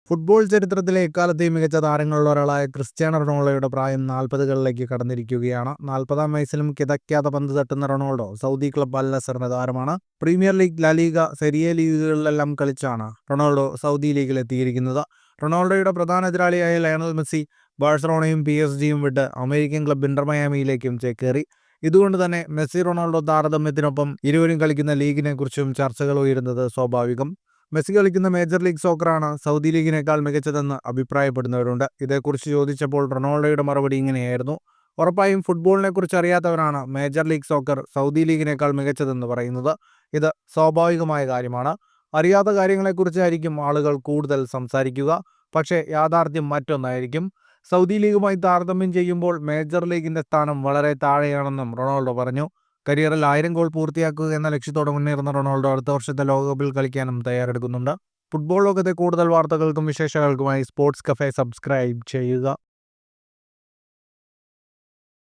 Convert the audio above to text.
Football ചരിത്രത്തിലെ എക്കാലത്തെയും മികച്ച താരങ്ങളിൽ ഒരാളായ ക്രിസ്ത്യാനോ റൊണാൾഡോയുടെ പ്രായം 40കളിലേക്ക് കടന്നിരിക്കുകയാണ്. 40-ാം വയസ്സിലും കിതയ്ക്കാതെ പന്ത് തട്ടുന്ന റൊണാൾഡോ സൗദി ക്ലബ് അൽ നസറിന്റെ താരമാണ്. പ്രീമിയർ ലീഗ്, ലാ ലീഗ, സെരിയെ ലീഗുകളിലെല്ലാം കളിച്ചാണ് റൊണാൾഡോ സൗദി ലീഗിൽ എത്തിയിരിക്കുന്നത്. റൊണാൾഡോയുടെ പ്രധാന എതിരാളിയായ ലയണൽ മെസ്സി ബാഴ്സലോണയും PSG-യും വിട്ട് അമേരിക്കൻ ക്ലബ് ഇന്റർ മയാമിയിലേക്കും ചേക്കേറി. ഇതുകൊണ്ട് തന്നെ മെസ്സി റൊണാൾഡോ താരതമ്യത്തിനൊപ്പം ഇരുവരും കളിക്കുന്ന ലീഗിനെ കുറിച്ചും ചർച്ചകൾ ഉയരുന്നത് സ്വാഭാവികം. മെസ്സി കളിക്കുന്ന മേജർ ലീഗ് സോക്കറാണ് സൗദി ലീഗിനേക്കാൾ മികച്ചതെന്ന് അഭിപ്രായപ്പെടുന്നവരുണ്ട്. ഇതേക്കുറിച്ച് ചോദിച്ചപ്പോൾ റൊണാൾഡോയുടെ മറുപടി ഇങ്ങനെയായിരുന്നു: ഉറപ്പായും ഫുട്ബോളിനെ കുറിച്ച് അറിയാത്തവരാണ് മേജർ ലീഗ് സോക്കർ സൗദി ലീഗിനേക്കാൾ മികച്ചതെന്ന് പറയുന്നത്. ഇത് സ്വാഭാവികമായ കാര്യമാണ്. അറിയാത്ത കാര്യങ്ങളെക്കുറിച്ചായിരിക്കും ആളുകൾ കൂടുതൽ സംസാരിക്കുക. പക്ഷേ യാഥാർത്ഥ്യം മറ്റൊന്നായിരിക്കും. സൗദി ലീഗുമായി താരതമ്യം ചെയ്യുമ്പോൾ മേജർ ലീഗിന്റെ സ്ഥാനം വളരെ താഴെയാണെന്നും റൊണാൾഡോ പറഞ്ഞു. കരിയറിൽ 1000 ഗോൾ പൂർത്തിയാക്കുക എന്ന ലക്ഷ്യത്തോടെ മുന്നേറുന്ന റൊണാൾഡോ അടുത്ത വർഷത്തെ ലോകകപ്പിൽ കളിക്കാനും തയ്യാറെടുക്കുന്നുണ്ട്. ഫുട്ബോൾ ലോകത്തെ കൂടുതൽ വാർത്തകൾക്കും വിശേഷങ്ങൾക്കുമായി സ്പോർട്സ് കഫേ സബ്സ്ക്രൈബ് ചെയ്യുക.